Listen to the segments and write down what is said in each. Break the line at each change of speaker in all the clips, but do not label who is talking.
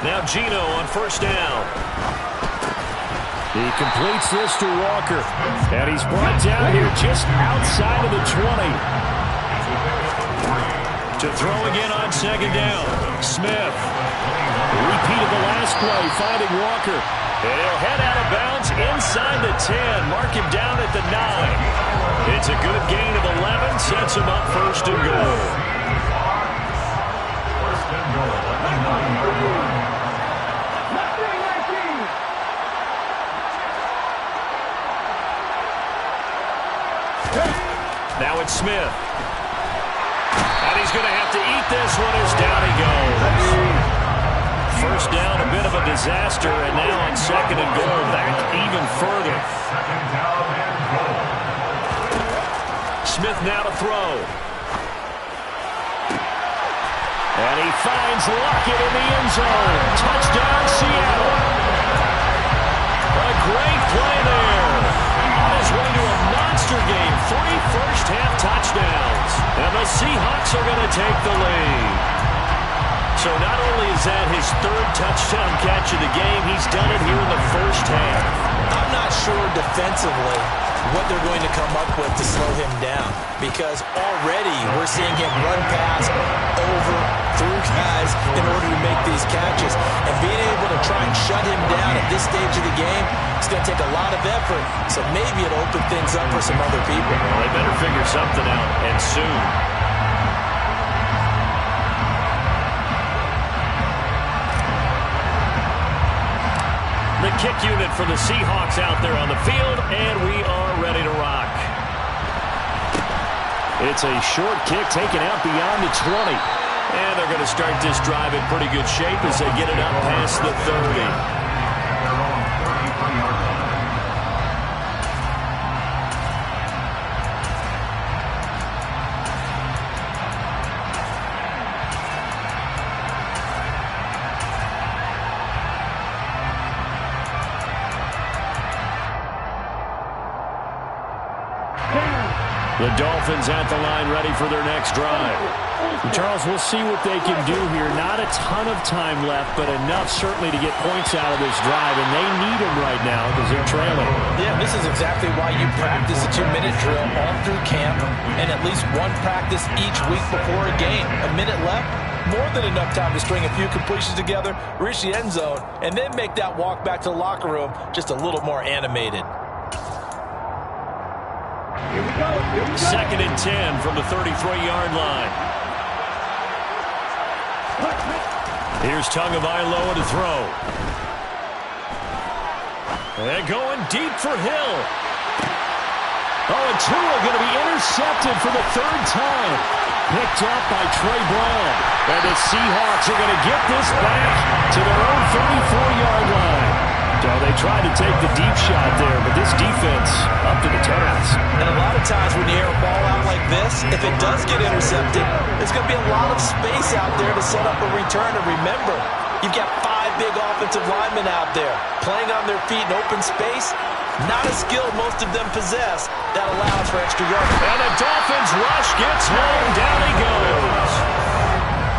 Now Gino on first down. He completes this to Walker. And he's brought down here just outside of the 20. To throw again on second down. Smith. Repeat of the last play, finding Walker. And he'll head out of bounds inside the 10. Mark him down at the 9. It's a good gain of 11. Sets him up first and goal. Now it's Smith. And he's going to have to eat this one as down he goes. First down, a bit of a disaster, and now on second and goal, back even further. Smith now to throw. And he finds Lockett in the end zone. Touchdown, Seattle. A great play there. On his way to a monster game. 3 first-half touchdowns. And the Seahawks are going to take the lead. So not only is that his 3rd touchdown catch of the game, he's done it here in the first half.
I'm not sure defensively what they're going to come up with to slow him down, because already we're seeing him run past, over, through guys in order to make these catches. And being able to try and shut him down at this stage of the game, it's going to take a lot of effort. So maybe it'll open things up for some other people.
Well, they better figure something out, and soon. The kick unit for the Seahawks out there on the field, and we are ready to rock. It's a short kick taken out beyond the 20. And they're going to start this drive in pretty good shape as they get it up past the 30. The Dolphins at the line ready for their next drive. Charles, we'll see what they can do here. Not a ton of time left, but enough certainly to get points out of this drive, and they need them right now because they're trailing.
Yeah, this is exactly why you practice a 2-minute drill all through camp and at least one practice each week before a game. A minute left, more than enough time to string a few completions together, reach the end zone, and then make that walk back to the locker room just a little more animated.
Here we go. Second and 10 from the 33-yard line. Here's Tagovailoa to throw. And going deep for Hill. Oh, and Tua going to be intercepted for the 3rd time. Picked up by Trey Brown. And the Seahawks are going to get this back to their own 34-yard line. So they tried to take the deep shot there, but this defense up to the task.
And a lot of times when you air a ball out like this, if it does get intercepted, there's going to be a lot of space out there to set up a return. And remember, you've got 5 big offensive linemen out there playing on their feet in open space. Not a skill most of them possess. That allows for extra yards.
And the Dolphins rush gets home. Down he goes.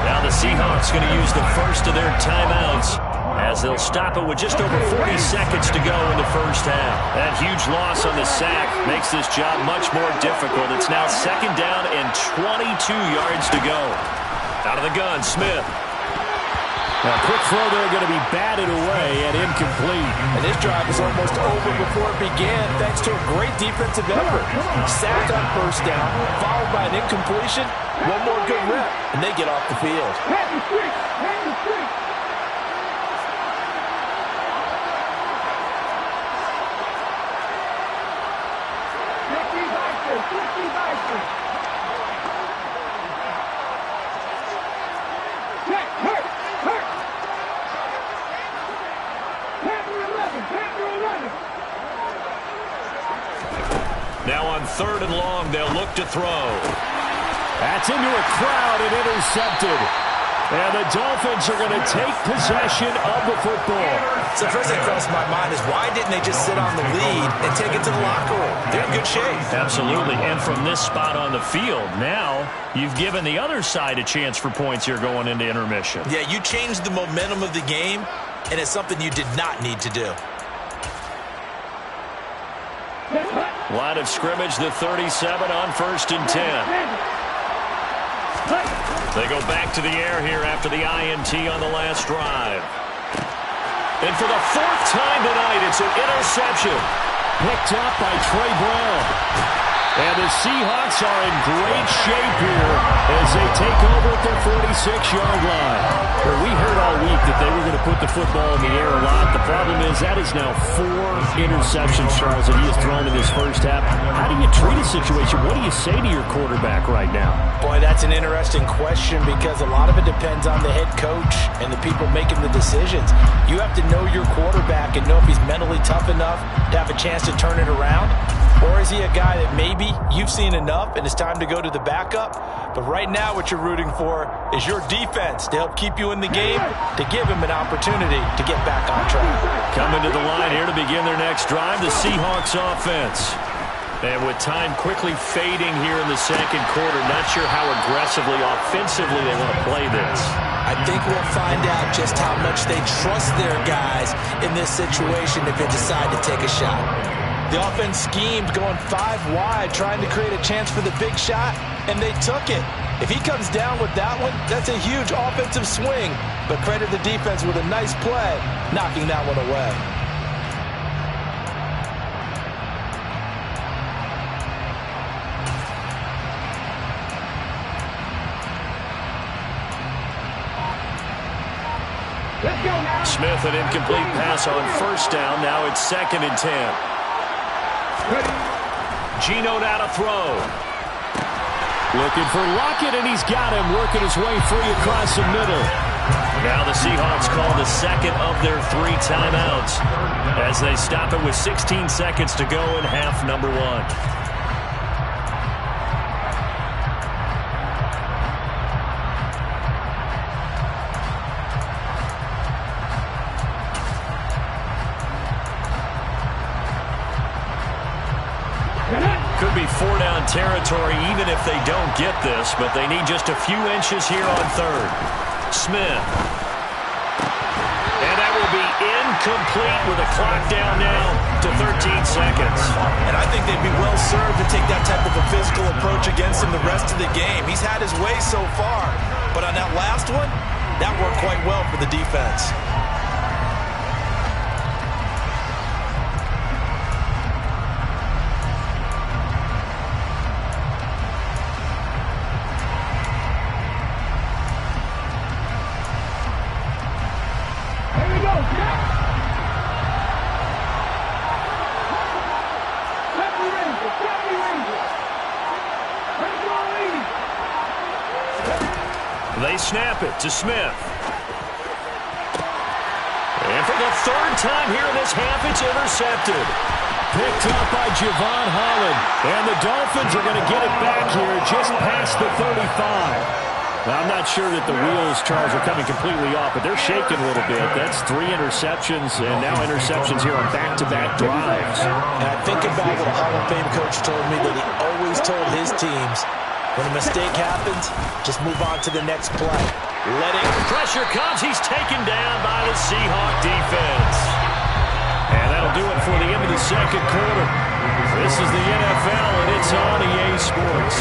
Now the Seahawks going to use the first of their timeouts, as they'll stop it with just over 40 seconds to go in the first half. That huge loss on the sack makes this job much more difficult. It's now second down and 22 yards to go. Out of the gun, Smith. Now, quick throw there going to be batted away and incomplete.
And this drive was almost over before it began, thanks to a great defensive effort. Sack on first down, followed by an incompletion. One more good rep, and they get off the field.
Now on 3rd and long, they'll look to throw. That's into a crowd and intercepted. And the Dolphins are going to take possession of the football.
So first thing crossed my mind is why didn't they just sit on the lead and take it to the locker room? They're in good shape.
Absolutely. And from this spot on the field, now you've given the other side a chance for points here going into intermission.
Yeah, you changed the momentum of the game, and it's something you did not need to do.
Line of scrimmage, the 37 on 1st and 10. They go back to the air here after the INT on the last drive. And for the 4th time tonight, it's an interception. Picked up by Trey Brown. And the Seahawks are in great shape here as they take over at their 46-yard line. Well, we heard all week that they were going to put the football in the air a lot. The problem is that is now 4 interceptions, Charles, that he has thrown in this first half. How do you treat a situation? What do you say to your quarterback right now?
Boy, that's an interesting question because a lot of it depends on the head coach and the people making the decisions. You have to know your quarterback and know if he's mentally tough enough to have a chance to turn it around. Or is he a guy that maybe you've seen enough and it's time to go to the backup? But right now what you're rooting for is your defense to help keep you in the game, to give him an opportunity to get back on track.
Coming to the line here to begin their next drive, the Seahawks offense. And with time quickly fading here in the second quarter, not sure how aggressively, offensively they want to play this.
I think we'll find out just how much they trust their guys in this situation if they decide to take a shot. The offense schemed going 5 wide, trying to create a chance for the big shot, and they took it. If he comes down with that one, that's a huge offensive swing. But credit the defense with a nice play, knocking that one away.
Smith, an incomplete pass on 1st down. Now it's 2nd and 10. Geno now to throw. Looking for Lockett, and he's got him, working his way free across the middle. Now the Seahawks call the 2nd of their 3 timeouts as they stop it with 16 seconds to go in half number 1. Could be 4-down territory even if they don't get this, but they need just a few inches here on 3rd. Smith. And that will be incomplete with a clock down now to 13 seconds.
And I think they'd be well served to take that type of a physical approach against him the rest of the game. He's had his way so far, but on that last one, that worked quite well for the defense.
They snap it to Smith. And for the 3rd time here in this half, it's intercepted. Picked up by Javon Holland. And the Dolphins are going to get it back here just past the 35. Now, I'm not sure that the wheels, Charles, are coming completely off, but they're shaking a little bit. That's 3 interceptions, and now interceptions here on back-to-back drives.
And I think about what a Hall of Fame coach told me that he always told his teams, when a mistake happens, just move on to the next play.
Pressure comes. He's taken down by the Seahawk defense. And that'll do it for the end of the second quarter. This is the NFL, and it's on EA Sports.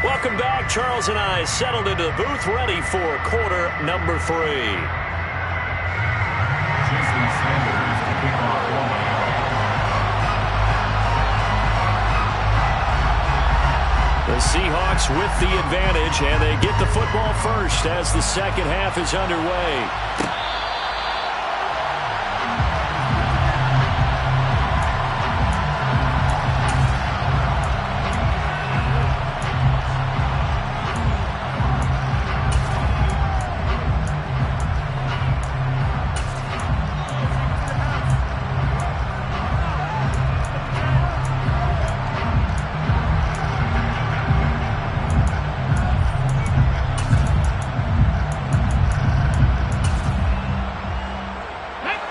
Welcome back. Charles and I settled into the booth, ready for quarter number 3. The Seahawks with the advantage, and they get the football first as the second half is underway.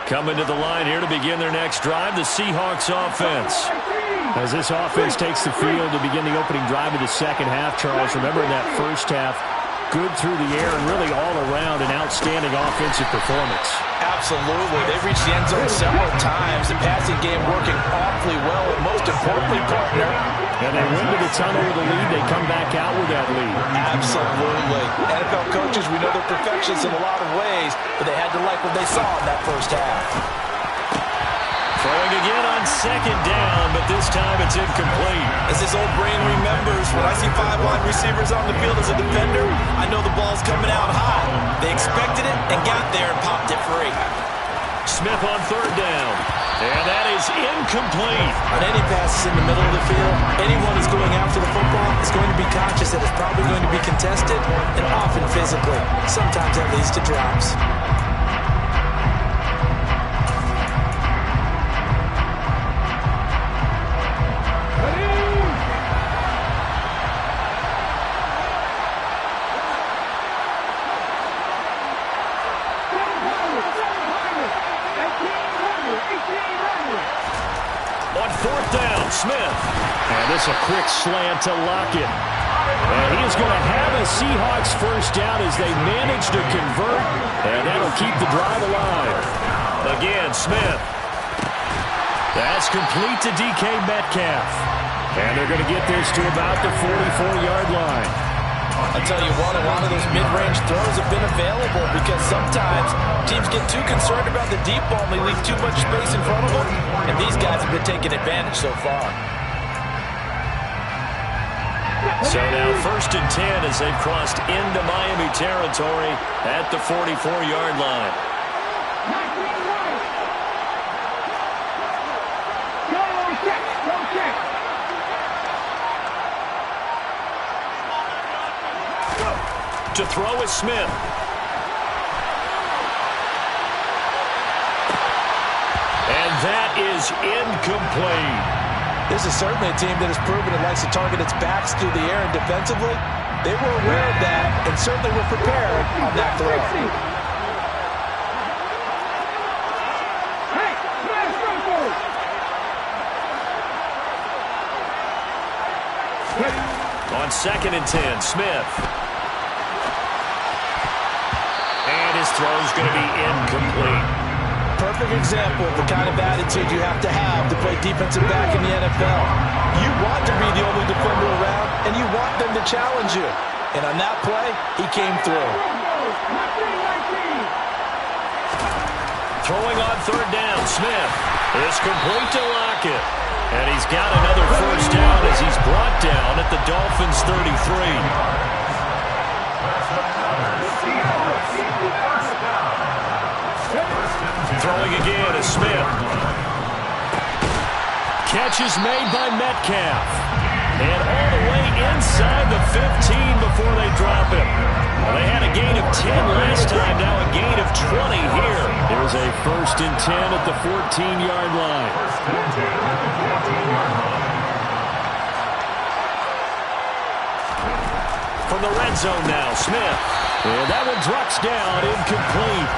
Coming to the line here to begin their next drive, the Seahawks offense.
As this offense takes the field to begin the opening drive of the second half, Charles, remember in that first half, good through the air and really all around an outstanding offensive performance.
Absolutely. They've reached the end zone several times. The passing game working awfully well, and most importantly, partner.
And they went to the tunnel with a lead. They come back out with that lead.
Absolutely. NFL coaches, we know they're perfectionists in a lot of ways, but they had to like what they saw in that first half.
Throwing again on second down, but this time it's incomplete.
As his old brain remembers, when I see 5 wide receivers on the field as a defender, I know the ball's coming out high. They expected it and got there and popped it free.
Smith on third down. And that is incomplete.
On any passes in the middle of the field, anyone who's going after the football is going to be conscious that it's probably going to be contested and often physically. Sometimes that leads to drops.
Smith.
And this is a quick slant to Lockett. And he is going to have a Seahawks first down as they manage to convert. And that'll keep the drive alive.
Again, Smith.
That's complete to DK Metcalf. And they're going to get this to about the 44-yard line.
I'll tell you what, a lot of those mid-range throws have been available because sometimes teams get too concerned about the deep ball and they leave too much space in front of them, and these guys have been taking advantage so far.
So now 1st and 10 as they've crossed into Miami territory at the 44-yard line. To throw is Smith. And that is incomplete.
This is certainly a team that has proven it likes to target its backs through the air and defensively. They were aware of that and certainly were prepared on that throw.
On 2nd and 10, Smith. And his throw is going to be incomplete.
Perfect example of the kind of attitude you have to play defensive back in the NFL. You want to be the only defender around, and you want them to challenge you. And on that play, he came through.
Throwing on 3rd down, Smith is complete to Lockett. And he's got another first down as he's brought down at the Dolphins' 33. Throwing again is Smith.
Catch is made by Metcalf.
And all the way inside the 15 before they drop him. Well, they had a gain of 10 last time, now a gain of 20 here.
There's a 1st and 10 at the 14-yard line.
From the red zone now, Smith.
And that one drops down, incomplete.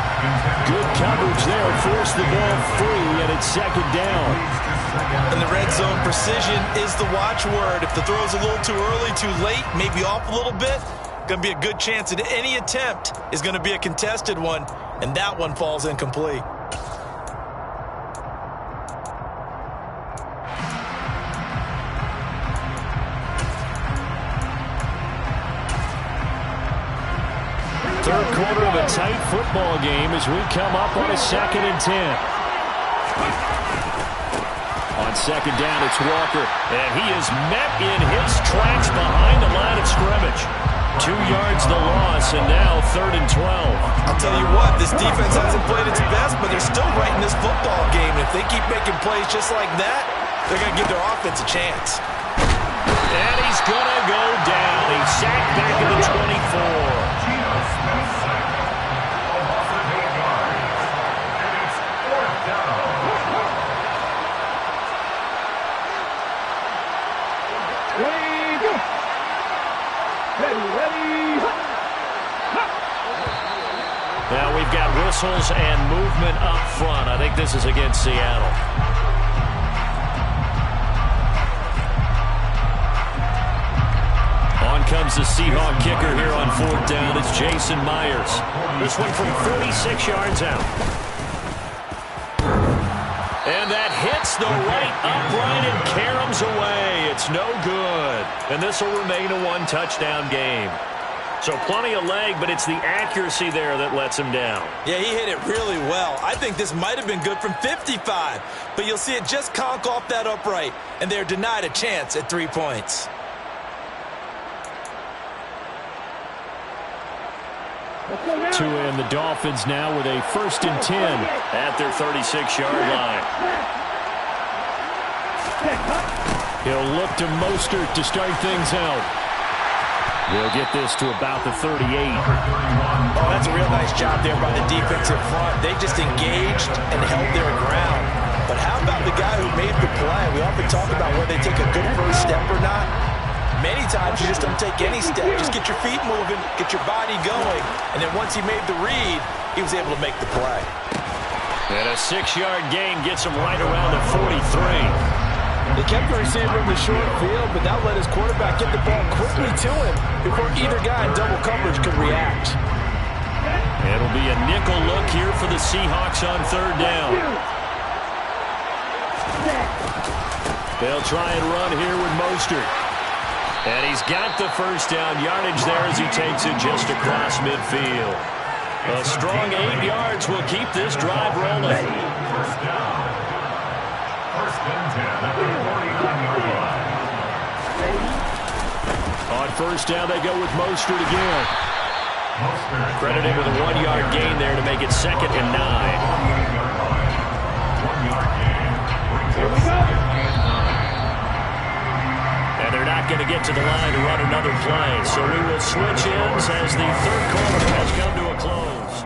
Good coverage there, forced the ball free, and it's 2nd down.
In the red zone, precision is the watchword. If the throw's a little too early, too late, maybe off a little bit, going to be a good chance that any attempt is going to be a contested one, and that one falls incomplete.
Third quarter of a tight football game as we come up on a 2nd and 10. On 2nd down, it's Walker.
And he is met in his tracks behind the line of scrimmage. 2 yards the loss, and now 3rd and 12.
I'll tell you what, this defense hasn't played its best, but they're still right in this football game. If they keep making plays just like that, they're going to give their offense a chance.
And he's going to go down. He's sacked back at the 24. Now we've got whistles and movement up front. I think this is against Seattle. On comes the Seahawk kicker here on 4th down. It's Jason Myers. This one from 46 yards out. And that hits the right upright and caroms away. It's no good. And this will remain a one-touchdown game. So plenty of leg, but it's the accuracy there that lets him down.
Yeah, he hit it really well. I think this might have been good from 55. But you'll see it just conk off that upright. And they're denied a chance at 3 points.
To end the Dolphins now with a 1st and 10
at their 36-yard line.
He'll look to Mostert to start things out. They'll get this to about the 38.
Oh, that's a real nice job there by the defensive front. They just engaged and held their ground. But how about the guy who made the play? We often talk about whether they take a good first step or not. Many times you just don't take any step. Just get your feet moving, get your body going. And then once he made the read, he was able to make the play.
And a 6-yard gain gets him right around the 43.
They kept the receiver in the short field, but that let his quarterback get the ball quickly to him before either guy in double coverage could react.
It'll be a nickel look here for the Seahawks on 3rd down. They'll try and run here with Mostert. And he's got the 1st down yardage there as he takes it just across midfield. A strong 8 yards will keep this drive rolling.
On 1st down, they go with Mostert again.
Credited with a 1-yard gain there to make it 2nd and 9.
Here we go.
And they're not going to get to the line to run another play. So we will switch ends as the 3rd quarter has come to a close.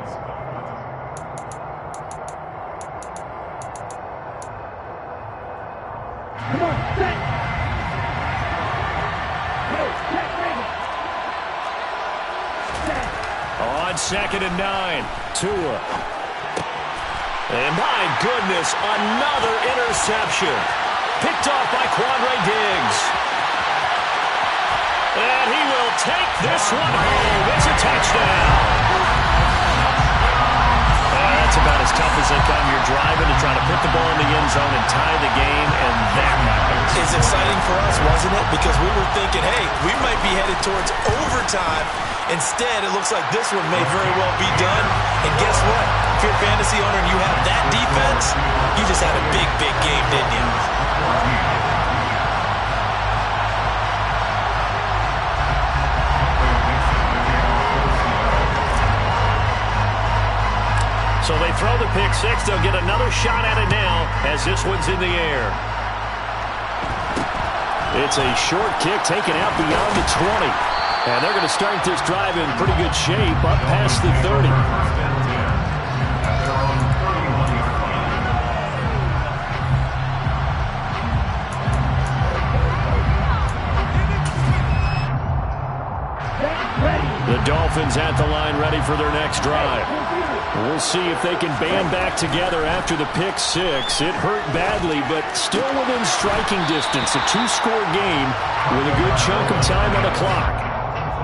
Come on, set.
On 2nd and 9, Tua. And my goodness, another interception. Picked off by Quandre Diggs. And he will take this one home. It's a touchdown. That's about as tough as they come. You're driving to try to put the ball in the end zone and tie the game, and that happens.
It's exciting for us, wasn't it? Because we were thinking, hey, we might be headed towards overtime. Instead, it looks like this one may very well be done. And guess what? If you're a fantasy owner and you have that defense, you just had a big, big game, didn't you?
So they throw the pick six. They'll get another shot at it now as this one's in the air.
It's a short kick taken out beyond the 20. And they're going to start this drive in pretty good shape up past the 30. The Dolphins at the line ready for their next drive. We'll see if they can band back together after the pick six. It hurt badly, but still within striking distance. A 2-score game with a good chunk of time on the clock.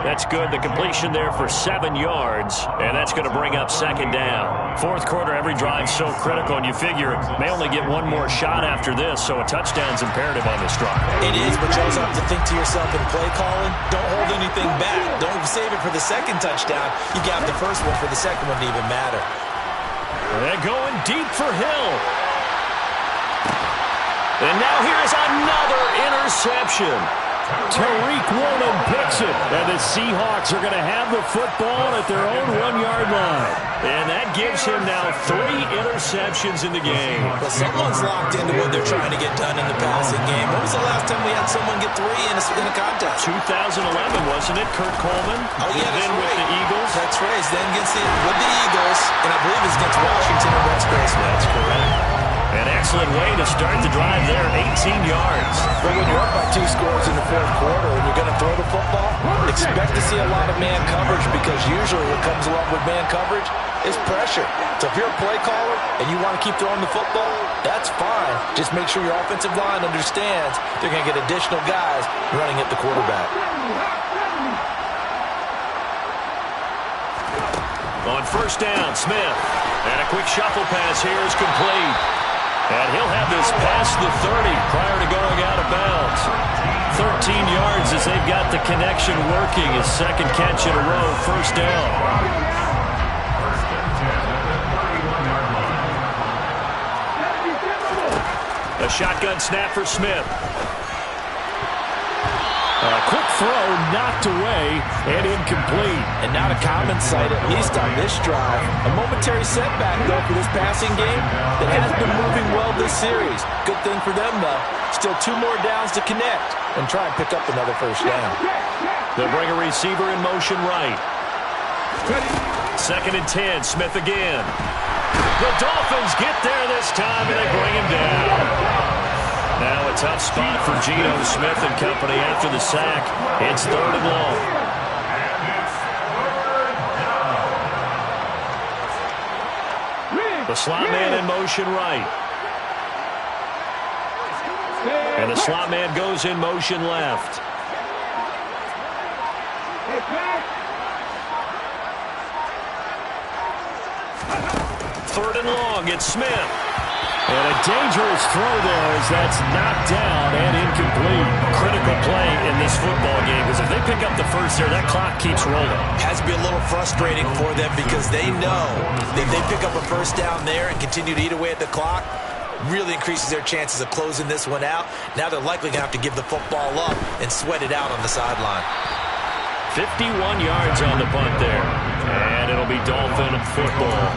That's good. The completion there for 7 yards, and that's going to bring up 2nd down. 4th quarter, every drive's so critical, and you figure may only get one more shot after this, so a touchdown's imperative on this drive.
It is, but you also have to think to yourself in play calling, don't hold anything back. Don't save it for the 2nd touchdown. You got the 1st one for the 2nd one to even matter.
They're going deep for Hill. And now here's another interception.
Tariq Woolen picks it, and the Seahawks are going to have the football at their own 1-yard line.
And that gives him now 3 interceptions in the game.
But someone's locked into what they're trying to get done in the passing game. When was the last time we had someone get 3 in a contest?
2011, wasn't it? Kurt Coleman.
Oh, yeah, that's
then
right.
With the Eagles.
That's right. Then with the Eagles, and I believe it's against Washington and Rex Grossman.
That's correct. An excellent way to start the drive there, 18 yards.
But when you're up by 2 scores in the fourth quarter and you're going to throw the football, expect to see a lot of man coverage because usually what comes along with man coverage is pressure. So if you're a play caller and you want to keep throwing the football, that's fine. Just make sure your offensive line understands they're going to get additional guys running at the quarterback.
On first down, Smith. And a quick shuffle pass here is complete. And he'll have this past the 30 prior to going out of bounds. 13 yards as they've got the connection working. His second catch in a row, first down. A shotgun snap for Smith.
A quick throw knocked away and incomplete.
And not a common sight, at least on this drive. A momentary setback, though, for this passing game that has been moving well this series. Good thing for them, though. Still 2 more downs to connect and try and pick up another first down.
They'll bring a receiver in motion right. Second and 10, Smith again. The Dolphins get there this time, and they bring him down. Now a tough spot for Geno Smith and company after the sack. It's 3rd and long. The slot man in motion right. And the slot man goes in motion left. Third and long, it's Smith.
And a dangerous throw there as that's knocked down and incomplete.
Critical play in this football game because if they pick up the first there, that clock keeps rolling.
Has to be a little frustrating for them because they know that if they pick up a first down there and continue to eat away at the clock, really increases their chances of closing this one out. Now they're likely going to have to give the football up and sweat it out on the sideline.
51 yards on the punt there. And it'll be Dolphin football.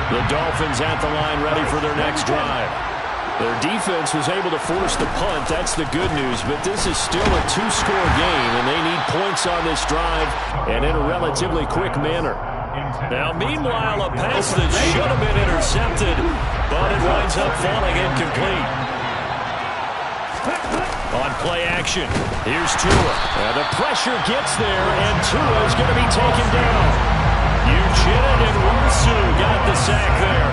The Dolphins at the line ready for their next drive.
Their defense was able to force the punt. That's the good news. But this is still a 2-score game, and they need points on this drive and in a relatively quick manner.
Now, meanwhile, a pass that should have been intercepted, but it winds up falling incomplete. On play action, here's Tua.
The pressure gets there, and Tua is going to be taken down.
Uchenna and Rusu got the sack there.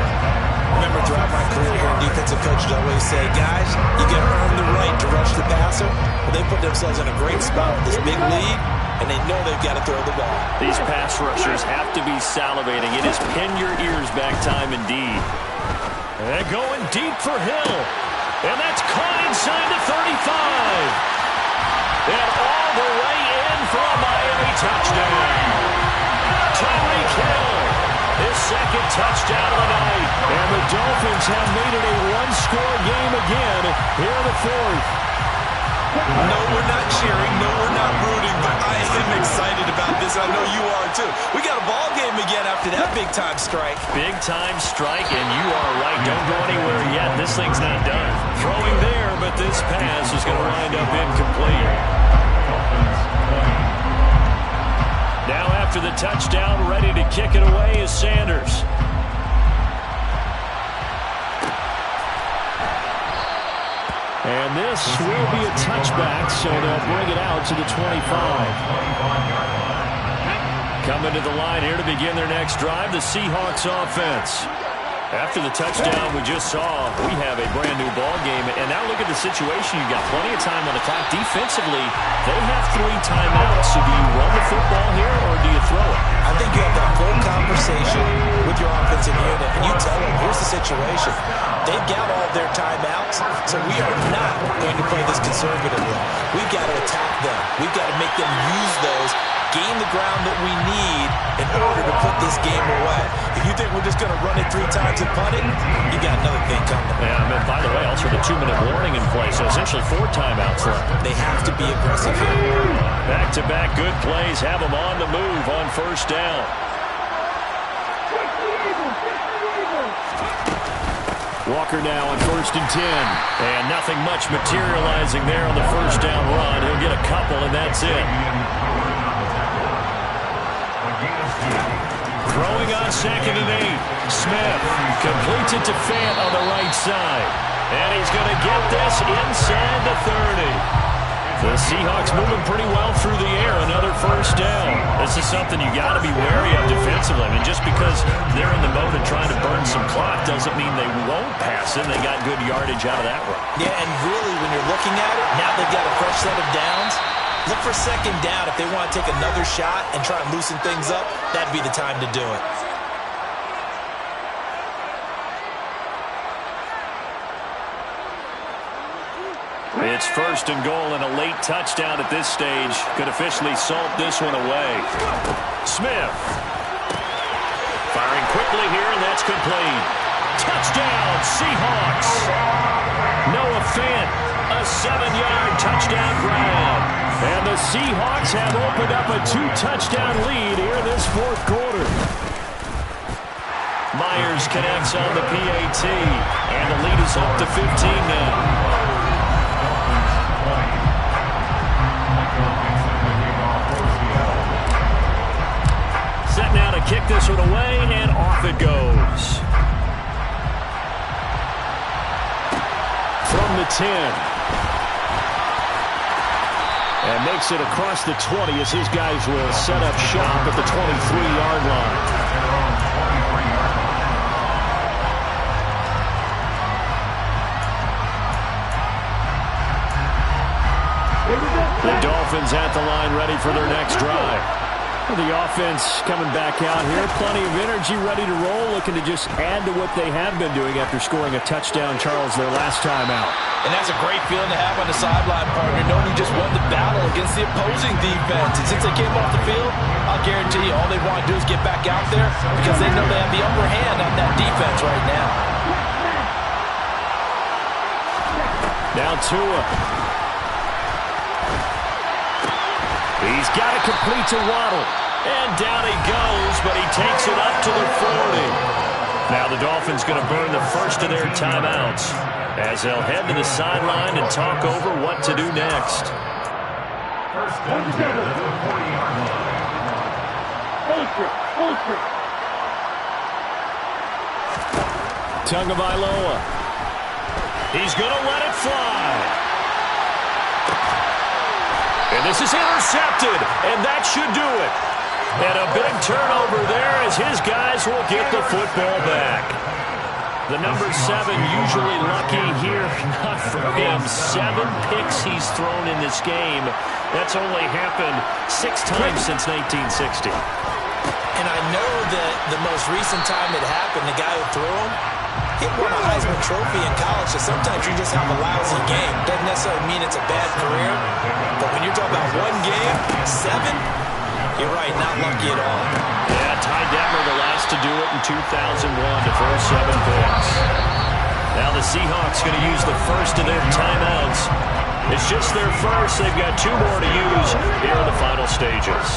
Remember, throughout my career here, defensive coaches always say, guys, you got to earn the right to rush the passer. Well, they put themselves in a great spot with this big lead, and they know they've got to throw the ball.
These pass rushers have to be salivating. It is pin your ears back time indeed. And going deep for Hill. And that's caught inside the 35. And all the way in for a Miami touchdown. Tyreek Hill, his second touchdown of the night.
And the Dolphins have made it a 1-score game again here in the 4th.
No, we're not cheering. No, we're not rooting. But I am excited about this. I know you are, too. We got a ball game again after that big-time strike.
Big-time strike, and you are right. Don't go anywhere yet. This thing's not done. Throwing there, but this pass is going to wind up incomplete. Now after the touchdown, ready to kick it away is Sanders.
And this will be a touchback, so they'll bring it out to the 25.
Coming to the line here to begin their next drive, the Seahawks offense. After the touchdown we just saw, we have a brand new ball game. And now look at the situation. You've got plenty of time on the clock. Defensively, they have 3 timeouts. So do you run the football here or do you throw it?
I think you have that full conversation with your offensive unit, and you tell them, here's the situation. They've got all their timeouts, so we are not going to play this conservatively. We've got to attack them. We've got to make them use those, gain the ground that we need in order to put this game away. If you think we're just going to run it 3 times and punt it, you got another thing coming.
Yeah, and by the way, also the 2-minute warning in play, so essentially 4 timeouts left.
They have to be aggressive here.
Back-to-back good plays have them on the move on first down.
Walker now on 1st and 10.
And nothing much materializing there on the first down run. He'll get a couple, and that's it. Throwing on 2nd and 8. Smith completes it to Fant on the right side. And he's going to get this inside the 30. The Seahawks moving pretty well through the air. Another first down. This is something you got to be wary of defensively. I mean, just because they're in the mode of trying to burn some clock doesn't mean they won't pass it. They got good yardage out of that run.
Yeah, and really, when you're looking at it, now they've got a fresh set of downs. Look for 2nd down. If they want to take another shot and try and loosen things up, that'd be the time to do it.
It's 1st and goal and a late touchdown at this stage. Could officially salt this one away. Smith. Firing quickly here, and that's complete. Touchdown, Seahawks. Noah Fant, a 7-yard touchdown grab.
And the Seahawks have opened up a 2-touchdown lead here in this 4th quarter.
Myers connects on the PAT, and the lead is up to 15 now. Set now to kick this one away, and off it goes.
From the 10. And makes it across the 20 as his guys will set up shop at the 23-yard line. The Dolphins at the line ready for their next drive. The offense coming back out here. Plenty of energy, ready to roll, looking to just add to what they have been doing after scoring a touchdown, Charles, their last time out.
And that's a great feeling to have on the sideline, partner, knowing you just won the battle against the opposing defense. And since they came off the field, I'll guarantee you all they want to do is get back out there because they know they have the upper hand on that defense right now.
Now Tua. He's got it complete to Waddle.
And down he goes, but he takes it up to the 40. Now the Dolphins going to burn the first of their timeouts as they'll head to the sideline and talk over what to do next.
Tagovailoa.
He's going to let it fly. And this is intercepted, and that should do it. And a big turnover there as his guys will get the football back. The number 7 usually lucky here, not for him. 7 picks he's thrown in this game. That's only happened 6 times since 1960.
And I know that the most recent time it happened, the guy who threw him, he won a Heisman Trophy in college, so sometimes you just have a lousy game. Doesn't necessarily mean it's a bad career, but when you're talking about one game, 7, you're right, not lucky at all.
Yeah, Ty Detmer the last to do it in 2001 to throw 7 picks. Now the Seahawks going to use the first of their timeouts. It's just their first. They've got 2 more to use here in the final stages.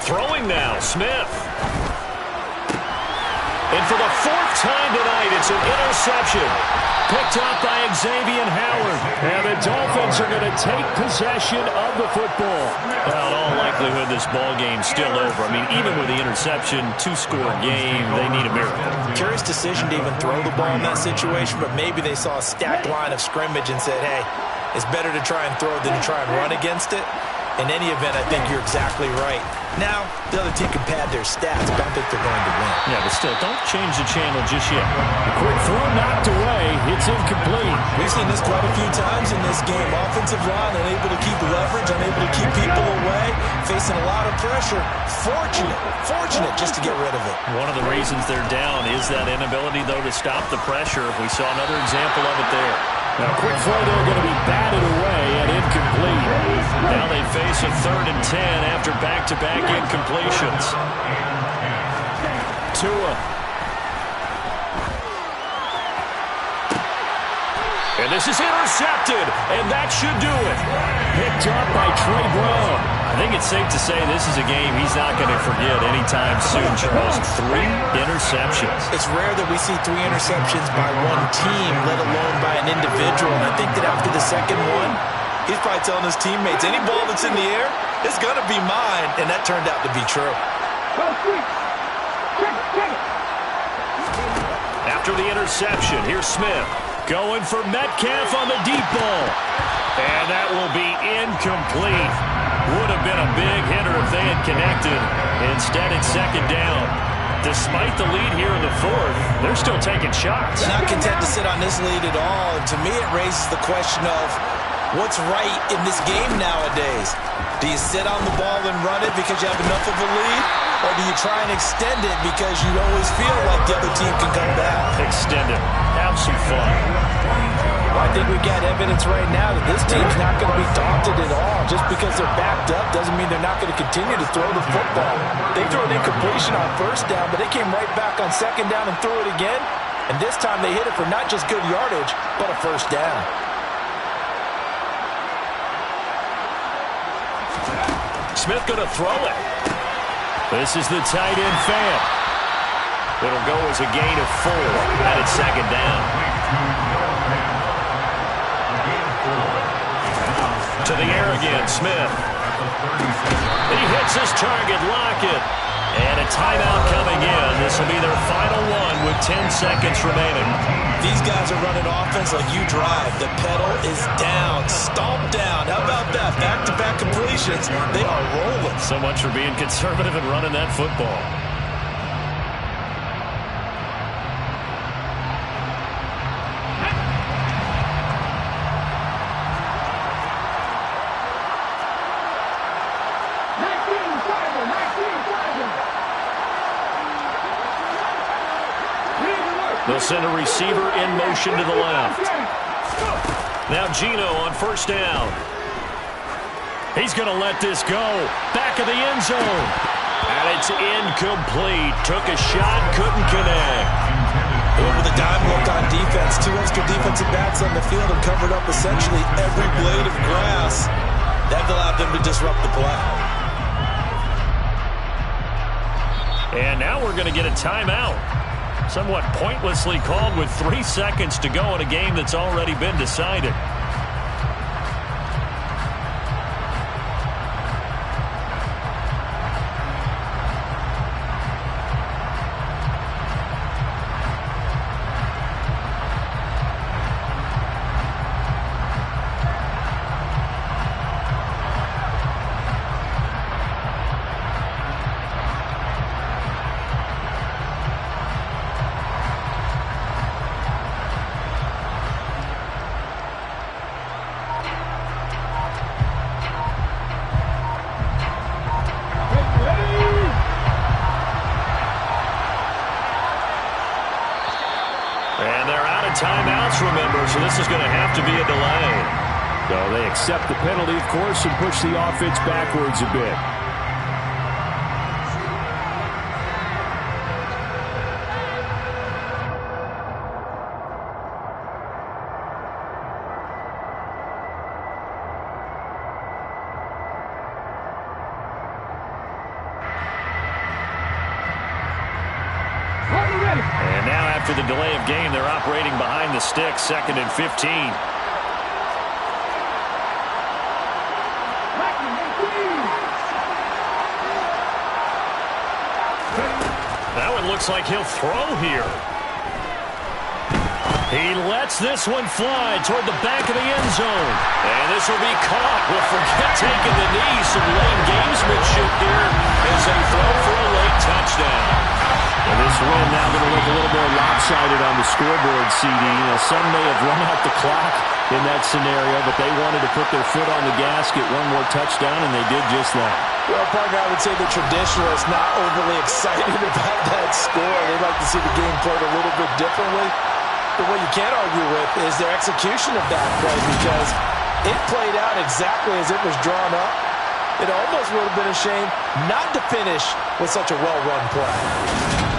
Throwing now, Smith. And for the 4th time tonight, it's an interception. Picked up by Xavier Howard.
And the Dolphins are going to take possession of the football.
Well, in all likelihood, this ball game's still over. I mean, even with the interception, 2-score game, they need a miracle.
Curious decision to even throw the ball in that situation, but maybe they saw a stacked line of scrimmage and said, hey, it's better to try and throw than to try and run against it. In any event, I think you're exactly right. Now, the other team can pad their stats, but I don't think they're going to win.
Yeah, but still, don't change the channel just yet.
A quick throw knocked away. It's incomplete.
We've seen this quite a few times in this game. Offensive line unable to keep leverage, unable to keep people away, facing a lot of pressure. Fortunate just to get rid of it.
One of the reasons they're down is that inability, though, to stop the pressure. We saw another example of it there.
Now, a quick throw there going to be batted away and incomplete.
face a 3rd and 10 after back-to-back incompletions. Tua. And this is intercepted, and that should do it.
Picked up by Trey Brown.
I think it's safe to say this is a game he's not going to forget anytime soon, Charles. 3 interceptions.
It's rare that we see 3 interceptions by one team, let alone by an individual. And I think that after the second one, he's probably telling his teammates, any ball that's in the air, it's going to be mine. And that turned out to be true.
After the interception, here's Smith. Going for Metcalf on the deep ball. And that will be incomplete. Would have been a big hitter if they had connected. Instead, it's 2nd down. Despite the lead here in the 4th, they're still taking shots.
Not content to sit on this lead at all. And to me, it raises the question of what's right in this game nowadays. Do you sit on the ball and run it because you have enough of a lead? Or do you try and extend it because you always feel like the other team can come back?
Extend it. Have some fun.
Well, I think we got evidence right now that this team's not going to be daunted at all. Just because they're backed up doesn't mean they're not going to continue to throw the football. They threw an incompletion on 1st down, but they came right back on 2nd down and threw it again. And this time they hit it for not just good yardage, but a 1st down.
Smith going to throw it. This is the tight end fan. It'll go as a gain of 4, and it's 2nd down. To the air again, Smith. He hits his target, Lockett. And a timeout coming in. This will be their final one with 10 seconds remaining.
These guys are running offense like you drive. The pedal is down, stomped down. How about that? Back-to-back completions. They are rolling.
So much for being conservative and running that football. They'll send a receiver in motion to the left. Now Geno on 1st down. He's going to let this go. Back of the end zone. And it's incomplete. Took a shot, couldn't connect.
With a dime look on defense, 2 extra defensive backs on the field and covered up essentially every blade of grass. That allowed them to disrupt the play.
And now we're going to get a timeout. Somewhat pointlessly called with 3 seconds to go in a game that's already been decided. Timeouts, remember, so this is going to have to be a delay.
So they accept the penalty, of course, and push the offense backwards a bit.
And now after the delay of game, they're operating behind the sticks, 2nd and 15. Now it looks like he'll throw here. He lets this one fly toward the back of the end zone. And this will be caught. We'll forget taking the knee. Some late gamesmanship here as they throw for a late touchdown.
And this win now going to look a little more lopsided on the scoreboard, CD. Some may have run out the clock in that scenario, but they wanted to put their foot on the gas, get one more touchdown, and they did just that.
Well, partner, I would say the traditionalists not overly excited about that score. They'd like to see the game played a little bit differently. But what you can't argue with is their execution of that play, because it played out exactly as it was drawn up.
it almost would have been a shame not to finish with such a well-run play.